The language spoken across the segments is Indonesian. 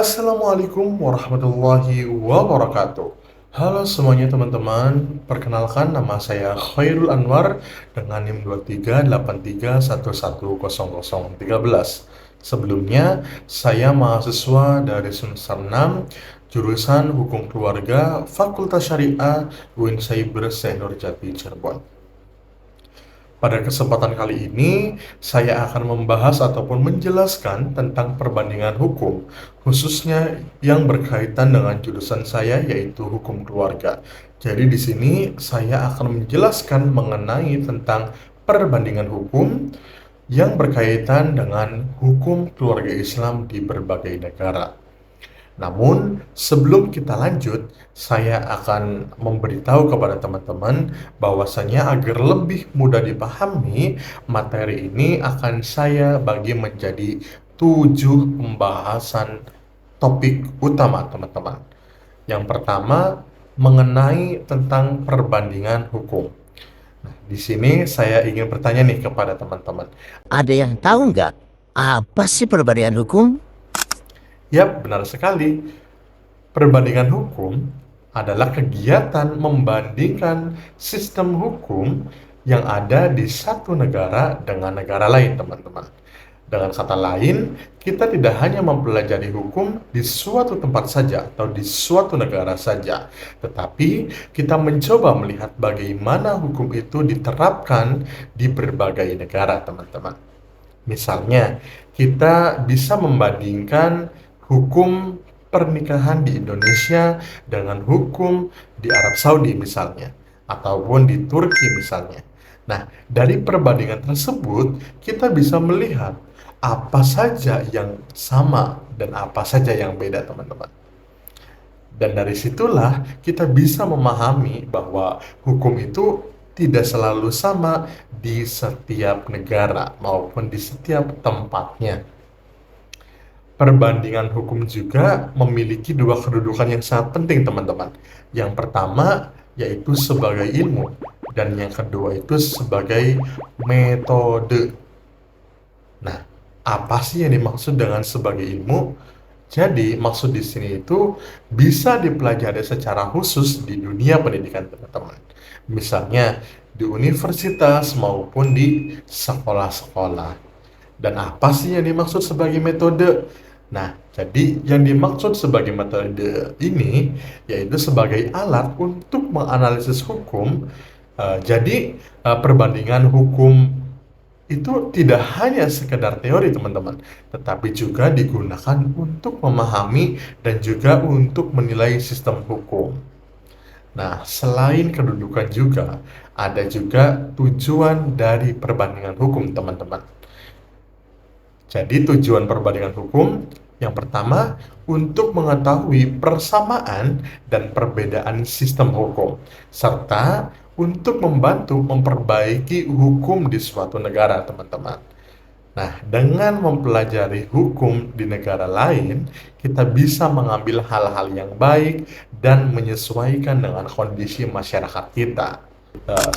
Assalamualaikum warahmatullahi wabarakatuh. Halo semuanya teman-teman, perkenalkan nama saya Khairul Anwar dengan NIM 2383110013. Sebelumnya, saya mahasiswa dari semester 6, jurusan Hukum Keluarga, Fakultas Syariah, UIN Cyber Senurjati Cirebon. Pada kesempatan kali ini, saya akan membahas ataupun menjelaskan tentang perbandingan hukum, khususnya yang berkaitan dengan jurusan saya, yaitu hukum keluarga. Jadi di sini saya akan menjelaskan mengenai tentang perbandingan hukum yang berkaitan dengan hukum keluarga Islam di berbagai negara. Namun, sebelum kita lanjut, saya akan memberitahu kepada teman-teman bahwasanya agar lebih mudah dipahami, materi ini akan saya bagi menjadi 7 pembahasan topik utama, teman-teman. Yang pertama, mengenai tentang perbandingan hukum. Nah, di sini saya ingin bertanya nih kepada teman-teman. Ada yang tahu nggak apa sih perbandingan hukum? Yap, benar sekali. Perbandingan hukum adalah kegiatan membandingkan sistem hukum yang ada di satu negara dengan negara lain, teman-teman. Dengan kata lain, kita tidak hanya mempelajari hukum di suatu tempat saja atau di suatu negara saja, tetapi kita mencoba melihat bagaimana hukum itu diterapkan di berbagai negara, teman-teman. Misalnya, kita bisa membandingkan hukum pernikahan di Indonesia dengan hukum di Arab Saudi misalnya, ataupun di Turki misalnya. Nah, dari perbandingan tersebut, kita bisa melihat apa saja yang sama dan apa saja yang beda, teman-teman. Dan dari situlah kita bisa memahami bahwa hukum itu tidak selalu sama di setiap negara maupun di setiap tempatnya. Perbandingan hukum juga memiliki dua kedudukan yang sangat penting, teman-teman. Yang pertama yaitu sebagai ilmu, dan yang kedua itu sebagai metode. Nah, apa sih yang dimaksud dengan sebagai ilmu? Jadi, maksud di sini itu bisa dipelajari secara khusus di dunia pendidikan, teman-teman. Misalnya di universitas maupun di sekolah-sekolah. Dan apa sih yang dimaksud sebagai metode? Nah, jadi yang dimaksud sebagai metode ini yaitu sebagai alat untuk menganalisis hukum. Perbandingan hukum itu tidak hanya sekedar teori, teman-teman, tetapi juga digunakan untuk memahami dan juga untuk menilai sistem hukum. Nah, selain kedudukan juga, ada juga tujuan dari perbandingan hukum, teman-teman. Jadi tujuan perbandingan hukum yang pertama untuk mengetahui persamaan dan perbedaan sistem hukum, serta untuk membantu memperbaiki hukum di suatu negara, teman-teman. Nah, dengan mempelajari hukum di negara lain, kita bisa mengambil hal-hal yang baik dan menyesuaikan dengan kondisi masyarakat kita.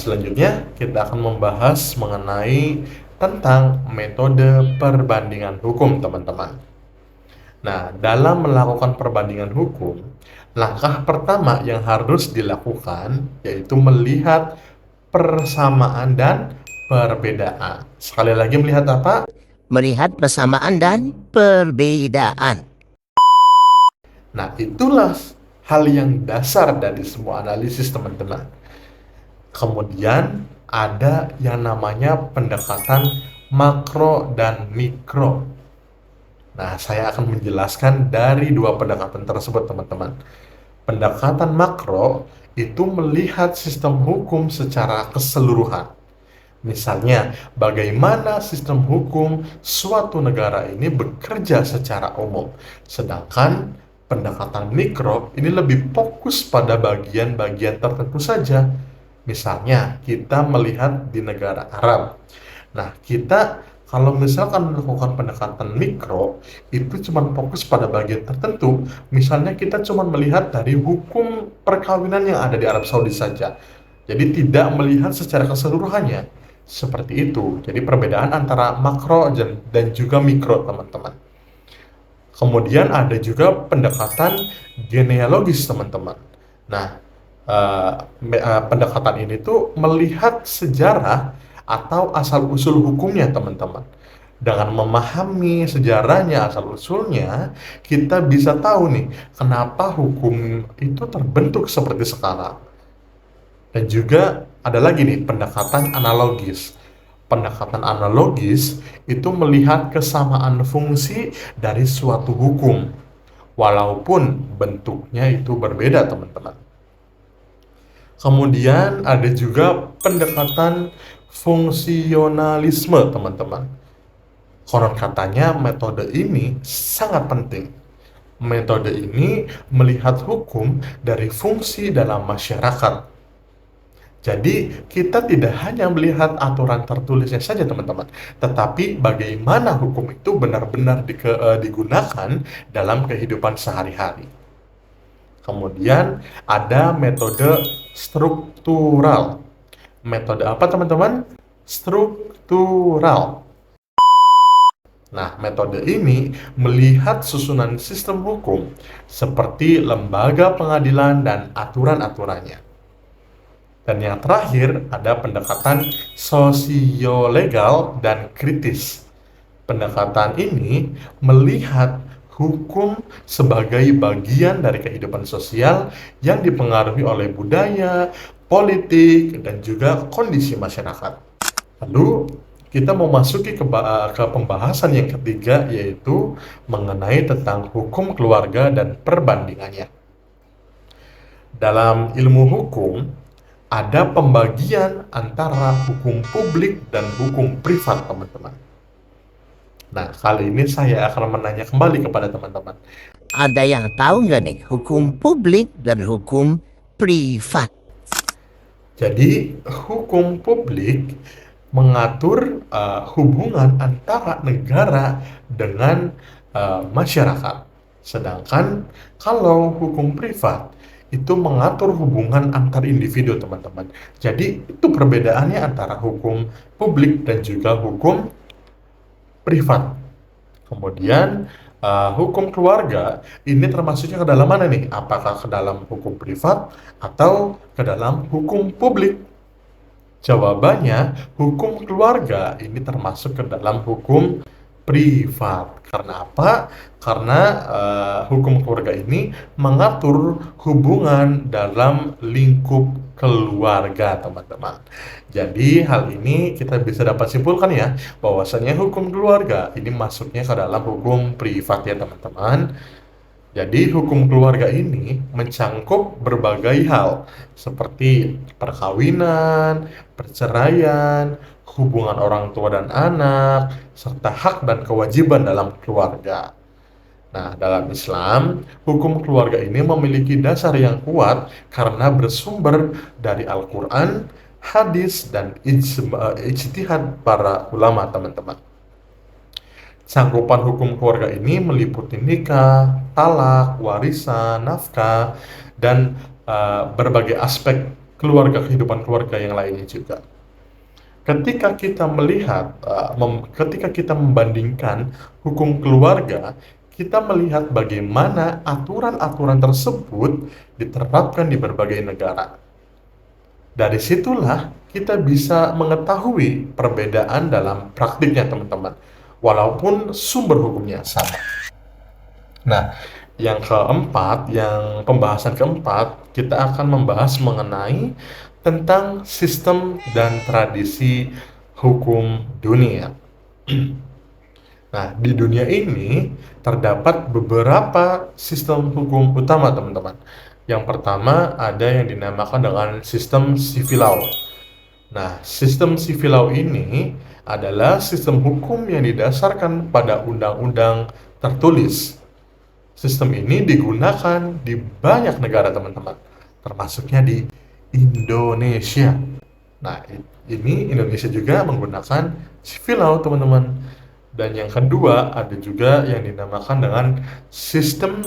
Selanjutnya, kita akan membahas mengenai tentang metode perbandingan hukum, teman-teman. Nah, dalam melakukan perbandingan hukum, langkah pertama yang harus dilakukan yaitu melihat persamaan dan perbedaan. Sekali lagi, melihat apa? Melihat persamaan dan perbedaan. Nah, itulah hal yang dasar dari semua analisis, teman-teman. Kemudian ada yang namanya pendekatan makro dan mikro. Nah, saya akan menjelaskan dari dua pendekatan tersebut, teman-teman. Pendekatan makro itu melihat sistem hukum secara keseluruhan. Misalnya, bagaimana sistem hukum suatu negara ini bekerja secara umum. Sedangkan pendekatan mikro ini lebih fokus pada bagian-bagian tertentu saja. Misalnya, kita melihat di negara Arab. Nah, kita kalau misalkan melakukan pendekatan mikro, itu cuma fokus pada bagian tertentu. Misalnya kita cuma melihat dari hukum perkawinan yang ada di Arab Saudi saja. Jadi tidak melihat secara keseluruhannya. Seperti itu. Jadi perbedaan antara makro dan juga mikro, teman-teman. Kemudian ada juga pendekatan genealogis, teman-teman. Nah, pendekatan ini tuh melihat sejarah atau asal-usul hukumnya, teman-teman. Dengan memahami sejarahnya, asal-usulnya, kita bisa tahu nih, kenapa hukum itu terbentuk seperti sekarang. Dan juga ada lagi nih, pendekatan analogis. Pendekatan analogis itu melihat kesamaan fungsi dari suatu hukum, walaupun bentuknya itu berbeda, teman-teman. Kemudian ada juga pendekatan fungsionalisme, teman-teman. Konon katanya metode ini sangat penting. Metode ini melihat hukum dari fungsi dalam masyarakat. Jadi, kita tidak hanya melihat aturan tertulisnya saja, teman-teman, tetapi bagaimana hukum itu benar-benar digunakan dalam kehidupan sehari-hari. Kemudian ada metode struktural. Metode apa, teman-teman? Struktural. Nah, metode ini melihat susunan sistem hukum seperti lembaga pengadilan dan aturan-aturannya. Dan yang terakhir ada pendekatan sosiolegal dan kritis. Pendekatan ini melihat hukum sebagai bagian dari kehidupan sosial yang dipengaruhi oleh budaya, politik, dan juga kondisi masyarakat. Lalu, kita mau masuki ke pembahasan yang ketiga, yaitu mengenai tentang hukum keluarga dan perbandingannya. Dalam ilmu hukum, ada pembagian antara hukum publik dan hukum privat, teman-teman. Nah, kali ini saya akan menanya kembali kepada teman-teman. Ada yang tahu nggak nih hukum publik dan hukum privat? Jadi, hukum publik mengatur hubungan antara negara dengan masyarakat. Sedangkan kalau hukum privat itu mengatur hubungan antar individu, teman-teman. Jadi, itu perbedaannya antara hukum publik dan juga hukum privat. Kemudian, hukum keluarga ini termasuknya ke dalam mana nih? Apakah ke dalam hukum privat atau ke dalam hukum publik? Jawabannya, hukum keluarga ini termasuk ke dalam hukum privat. Karena apa? Karena hukum keluarga ini mengatur hubungan dalam lingkup keluarga, teman-teman. Jadi, hal ini kita bisa dapat simpulkan ya, bahwasanya hukum keluarga ini masuknya ke dalam hukum privat ya, teman-teman. Jadi, hukum keluarga ini mencangkup berbagai hal, seperti perkawinan, perceraian, hubungan orang tua dan anak, serta hak dan kewajiban dalam keluarga. Nah, dalam Islam, hukum keluarga ini memiliki dasar yang kuat karena bersumber dari Al-Quran, hadis, dan ijtihad para ulama, teman-teman. Cangkupan hukum keluarga ini meliputi nikah, talak, warisan, nafkah, dan berbagai aspek kehidupan keluarga yang lainnya juga. Ketika kita melihat, ketika kita membandingkan hukum keluarga, kita melihat bagaimana aturan-aturan tersebut diterapkan di berbagai negara. Dari situlah kita bisa mengetahui perbedaan dalam praktiknya, teman-teman, walaupun sumber hukumnya sama. Nah, pembahasan keempat, kita akan membahas mengenai tentang sistem dan tradisi hukum dunia. Nah, di dunia ini terdapat beberapa sistem hukum utama, teman-teman. Yang pertama ada yang dinamakan dengan sistem civil law. Nah, sistem civil law ini adalah sistem hukum yang didasarkan pada undang-undang tertulis. Sistem ini digunakan di banyak negara, teman-teman, termasuknya di Indonesia. Nah, ini Indonesia juga menggunakan civil law, teman-teman. Dan yang kedua ada juga yang dinamakan dengan sistem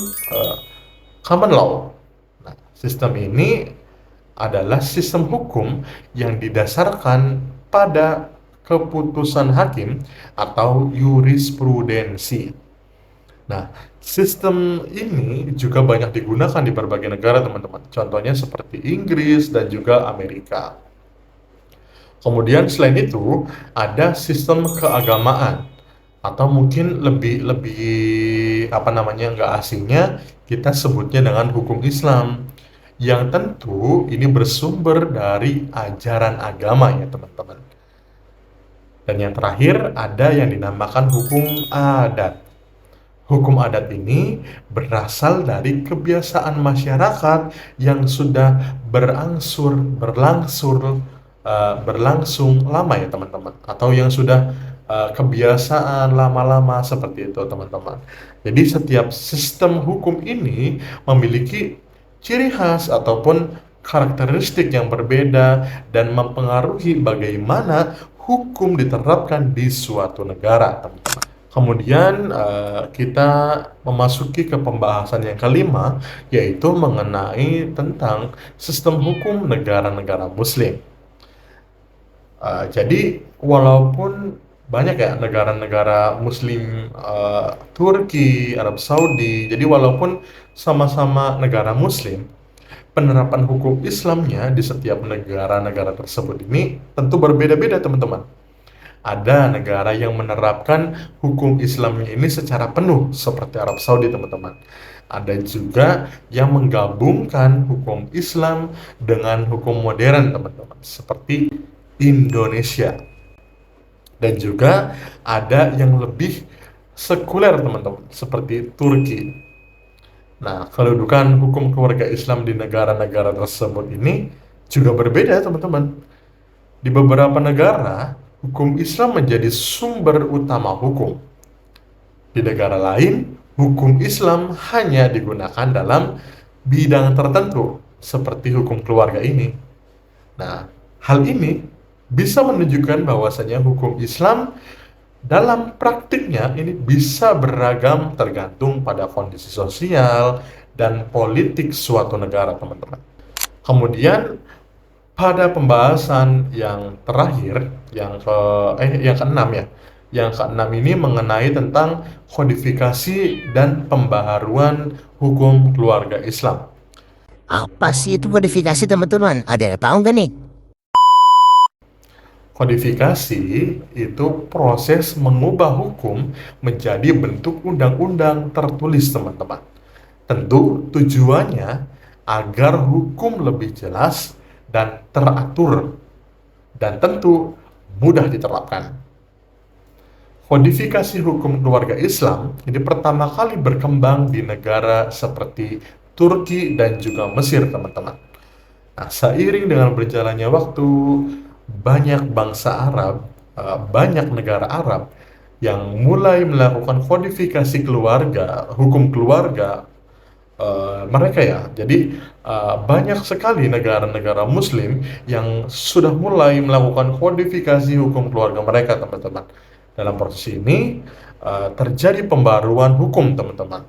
common law. Nah, sistem ini adalah sistem hukum yang didasarkan pada keputusan hakim atau jurisprudensi. Nah, sistem ini juga banyak digunakan di berbagai negara, teman-teman. Contohnya seperti Inggris dan juga Amerika. Kemudian selain itu, ada sistem keagamaan atau mungkin lebih lebih apa namanya, nggak asingnya kita sebutnya dengan hukum Islam, yang tentu ini bersumber dari ajaran agama ya teman-teman. Dan yang terakhir ada yang dinamakan hukum adat. Hukum adat ini berasal dari kebiasaan masyarakat yang sudah berlangsung lama ya teman-teman, atau yang sudah kebiasaan lama-lama seperti itu teman-teman. Jadi setiap sistem hukum ini memiliki ciri khas ataupun karakteristik yang berbeda dan mempengaruhi bagaimana hukum diterapkan di suatu negara, teman-teman. Kemudian kita memasuki ke pembahasan yang kelima, yaitu mengenai tentang sistem hukum negara-negara Muslim. Jadi walaupun banyak ya negara-negara Muslim, Turki, Arab Saudi, jadi walaupun sama-sama negara Muslim, penerapan hukum Islamnya di setiap negara-negara tersebut ini tentu berbeda-beda, teman-teman. Ada negara yang menerapkan hukum Islamnya ini secara penuh seperti Arab Saudi, teman-teman. Ada juga yang menggabungkan hukum Islam dengan hukum modern, teman-teman, seperti Indonesia. Dan juga ada yang lebih sekuler, teman-teman, seperti Turki. Nah, kedudukan hukum keluarga Islam di negara-negara tersebut ini juga berbeda, teman-teman. Di beberapa negara, hukum Islam menjadi sumber utama hukum. Di negara lain, hukum Islam hanya digunakan dalam bidang tertentu, seperti hukum keluarga ini. Nah, hal ini bisa menunjukkan bahwasanya hukum Islam dalam praktiknya ini bisa beragam tergantung pada kondisi sosial dan politik suatu negara, teman-teman. Kemudian pada pembahasan yang terakhir, yang keenam ya. Yang keenam ini mengenai tentang kodifikasi dan pembaharuan hukum keluarga Islam. Apa sih itu kodifikasi teman-teman? Ada yang tahu nggak nih? Kodifikasi itu proses mengubah hukum menjadi bentuk undang-undang tertulis, teman-teman. Tentu tujuannya agar hukum lebih jelas dan teratur, dan tentu mudah diterapkan. Kodifikasi hukum keluarga Islam ini pertama kali berkembang di negara seperti Turki dan juga Mesir, teman-teman. Nah, seiring dengan berjalannya waktu, banyak bangsa Arab, banyak negara Arab yang mulai melakukan kodifikasi keluarga, hukum keluarga mereka ya. Jadi banyak sekali negara-negara Muslim yang sudah mulai melakukan kodifikasi hukum keluarga mereka, teman-teman. Dalam proses ini terjadi pembaruan hukum, teman-teman.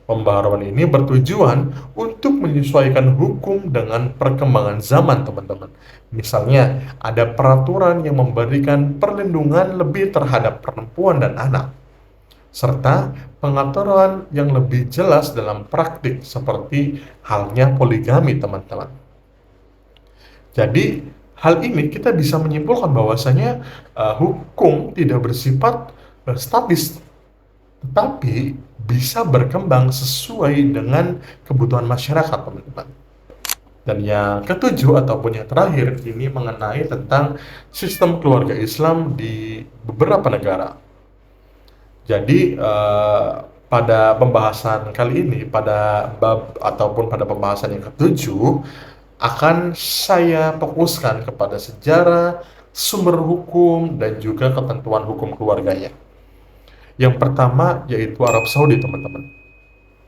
Pembaruan ini bertujuan untuk menyesuaikan hukum dengan perkembangan zaman, teman-teman. Misalnya, ada peraturan yang memberikan perlindungan lebih terhadap perempuan dan anak, serta pengaturan yang lebih jelas dalam praktik seperti halnya poligami, teman-teman. Jadi, hal ini kita bisa menyimpulkan bahwasanya hukum tidak bersifat statis, tetapi bisa berkembang sesuai dengan kebutuhan masyarakat, teman-teman. Dan yang ketujuh ataupun yang terakhir ini mengenai tentang sistem keluarga Islam di beberapa negara. Jadi pada pembahasan kali ini, pada bab ataupun pada pembahasan yang ketujuh, akan saya fokuskan kepada sejarah, sumber hukum, dan juga ketentuan hukum keluarganya. Yang pertama yaitu Arab Saudi, teman-teman.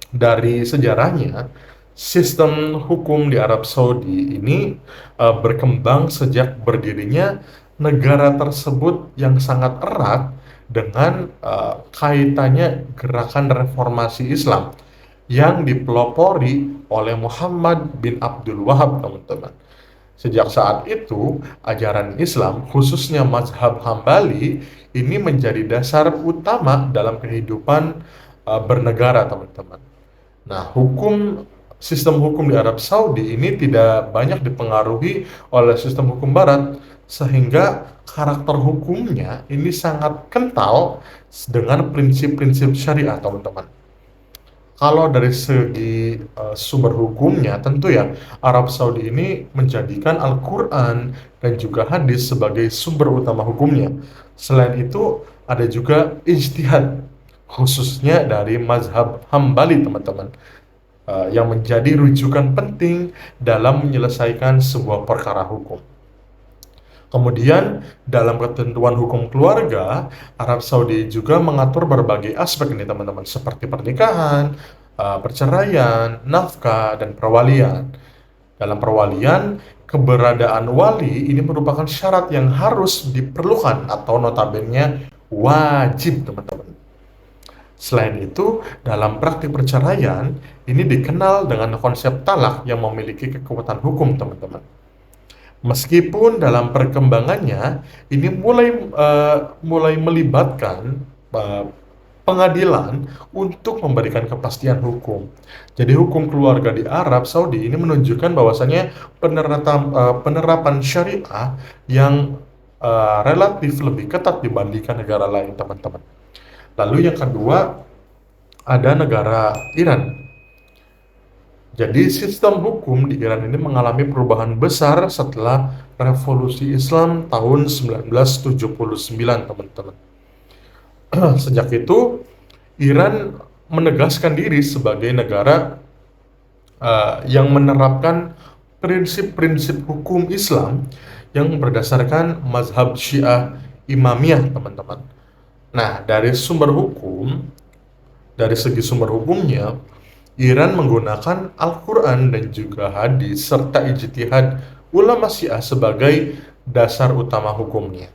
Dari sejarahnya, sistem hukum di Arab Saudi ini berkembang sejak berdirinya negara tersebut yang sangat erat dengan kaitannya gerakan reformasi Islam yang dipelopori oleh Muhammad bin Abdul Wahab, teman-teman. Sejak saat itu, ajaran Islam, khususnya mazhab Hambali, ini menjadi dasar utama dalam kehidupan bernegara, teman-teman. Nah, sistem hukum di Arab Saudi ini tidak banyak dipengaruhi oleh sistem hukum Barat, sehingga karakter hukumnya ini sangat kental dengan prinsip-prinsip syariah, teman-teman. Kalau dari segi sumber hukumnya, tentu ya Arab Saudi ini menjadikan Al-Quran dan juga hadis sebagai sumber utama hukumnya. Selain itu, ada juga ijtihad, khususnya dari mazhab Hambali, teman-teman, yang menjadi rujukan penting dalam menyelesaikan sebuah perkara hukum. Kemudian, dalam ketentuan hukum keluarga, Arab Saudi juga mengatur berbagai aspek ini, teman-teman, seperti pernikahan, perceraian, nafkah, dan perwalian. Dalam perwalian, keberadaan wali ini merupakan syarat yang harus diperlukan atau notabene wajib, teman-teman. Selain itu, dalam praktik perceraian, ini dikenal dengan konsep talak yang memiliki kekuatan hukum, teman-teman. Meskipun dalam perkembangannya ini mulai melibatkan pengadilan untuk memberikan kepastian hukum. Jadi hukum keluarga di Arab Saudi ini menunjukkan bahwasannya penerapan syariah yang relatif lebih ketat dibandingkan negara lain, teman-teman. Lalu yang kedua, ada negara Iran. Jadi sistem hukum di Iran ini mengalami perubahan besar setelah Revolusi Islam tahun 1979, teman-teman. Sejak itu, Iran menegaskan diri sebagai negara yang menerapkan prinsip-prinsip hukum Islam yang berdasarkan mazhab Syiah Imamiyah, teman-teman. Nah, dari segi sumber hukumnya, Iran menggunakan Al-Quran dan juga hadis serta ijtihad ulama Syiah sebagai dasar utama hukumnya.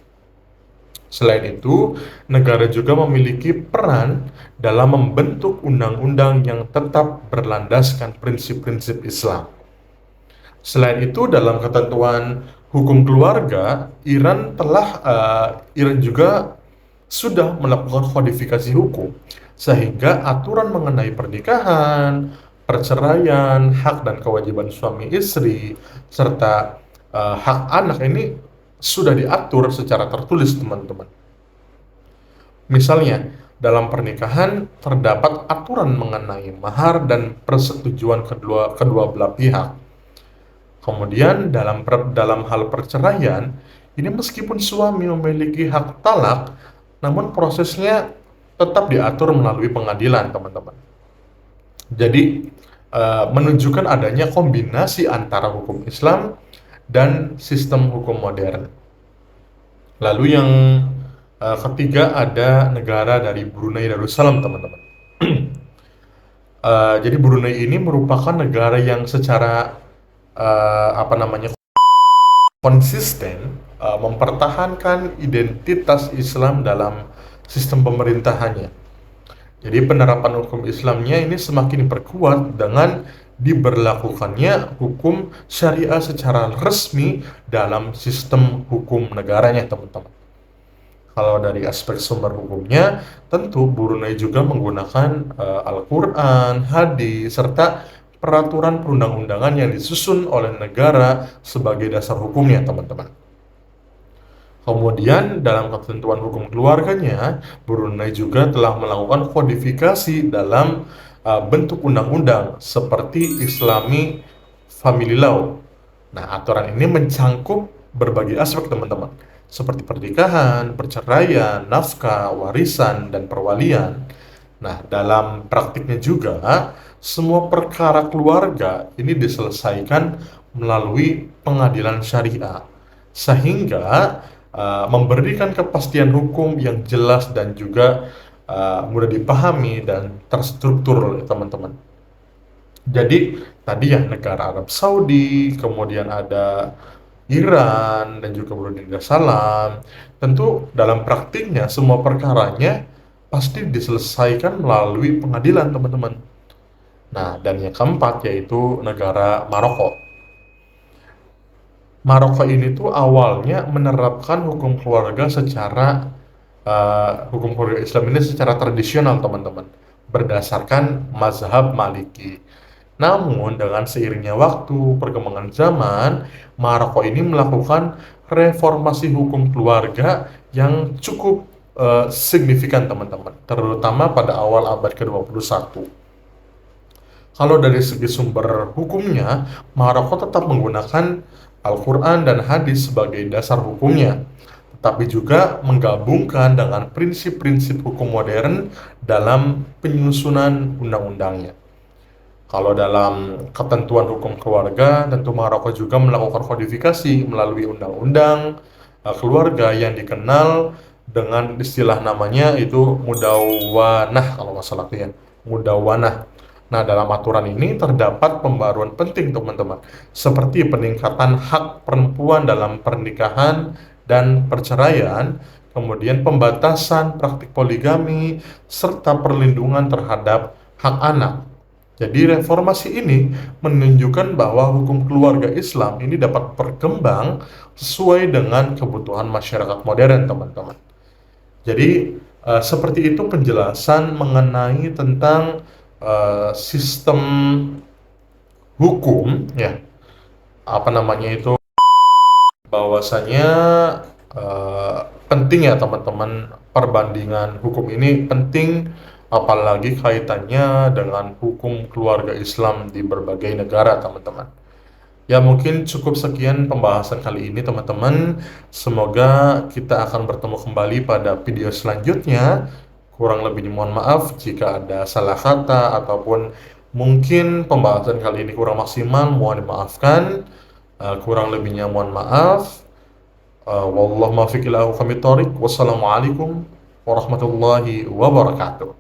Selain itu, negara juga memiliki peran dalam membentuk undang-undang yang tetap berlandaskan prinsip-prinsip Islam. Selain itu, dalam ketentuan hukum keluarga, Iran juga sudah melakukan kodifikasi hukum, sehingga aturan mengenai pernikahan, perceraian, hak dan kewajiban suami istri, serta hak anak ini sudah diatur secara tertulis, teman-teman. Misalnya, dalam pernikahan terdapat aturan mengenai mahar dan persetujuan kedua belah pihak. Kemudian dalam hal perceraian, ini meskipun suami memiliki hak talak, namun prosesnya tetap diatur melalui pengadilan, teman-teman. Jadi, menunjukkan adanya kombinasi antara hukum Islam dan sistem hukum modern. Lalu yang ketiga, ada negara dari Brunei Darussalam, teman-teman. Jadi Brunei ini merupakan negara yang secara konsisten mempertahankan identitas Islam dalam sistem pemerintahannya. Jadi penerapan hukum Islamnya ini semakin diperkuat dengan diberlakukannya hukum syariah secara resmi dalam sistem hukum negaranya, teman-teman. Kalau dari aspek sumber hukumnya, tentu Brunei juga menggunakan Al-Quran, hadis, serta peraturan perundang-undangan yang disusun oleh negara sebagai dasar hukumnya, teman-teman. Kemudian dalam ketentuan hukum keluarganya, Brunei juga telah melakukan kodifikasi dalam bentuk undang-undang seperti Islami Family Law. Nah, aturan ini mencangkup berbagai aspek, teman-teman, seperti pernikahan, perceraian, nafkah, warisan, dan perwalian. Nah, dalam praktiknya juga, semua perkara keluarga ini diselesaikan melalui pengadilan syariah, sehingga memberikan kepastian hukum yang jelas dan juga mudah dipahami dan terstruktur, teman-teman. Jadi, tadi ya negara Arab Saudi, kemudian ada Iran, dan juga Brunei Darussalam. Tentu dalam praktiknya semua perkaranya pasti diselesaikan melalui pengadilan, teman-teman. Nah, dan yang keempat yaitu negara Maroko. Maroko ini tuh awalnya menerapkan hukum keluarga Islam ini secara tradisional, teman-teman, berdasarkan mazhab Maliki. Namun dengan seiringnya waktu, perkembangan zaman, Maroko ini melakukan reformasi hukum keluarga yang cukup signifikan teman-teman, terutama pada awal abad ke-21. Kalau dari segi sumber hukumnya, Maroko tetap menggunakan Al-Quran dan hadis sebagai dasar hukumnya, tetapi juga menggabungkan dengan prinsip-prinsip hukum modern dalam penyusunan undang-undangnya. Kalau dalam ketentuan hukum keluarga, tentu Maroko juga melakukan kodifikasi melalui undang-undang keluarga yang dikenal dengan istilah namanya itu Mudawanah, kalau nggak salah ya, Mudawanah. Nah, dalam aturan ini terdapat pembaruan penting teman-teman, seperti peningkatan hak perempuan dalam pernikahan dan perceraian, kemudian pembatasan praktik poligami, serta perlindungan terhadap hak anak. Jadi reformasi ini menunjukkan bahwa hukum keluarga Islam ini dapat berkembang sesuai dengan kebutuhan masyarakat modern, teman-teman. Jadi seperti itu penjelasan mengenai tentang sistem hukum, ya, apa namanya itu, bahwasanya penting ya teman-teman, perbandingan hukum ini penting, apalagi kaitannya dengan hukum keluarga Islam di berbagai negara, teman-teman. Ya, mungkin cukup sekian pembahasan kali ini, teman-teman. Semoga kita akan bertemu kembali pada video selanjutnya. Kurang lebihnya mohon maaf jika ada salah kata ataupun mungkin pembahasan kali ini kurang maksimal, mohon dimaafkan. Kurang lebihnya mohon maaf. Wallahu muwaffiq ila aqwamit thoriq. Wassalamualaikum warahmatullahi wabarakatuh.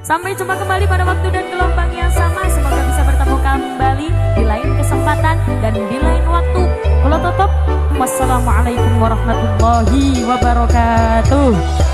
Sampai jumpa kembali pada waktu dan gelombang yang sama. Semoga bisa bertemu kembali di lain kesempatan dan di lain waktu. Kalau tutup, wassalamualaikum warahmatullahi wabarakatuh.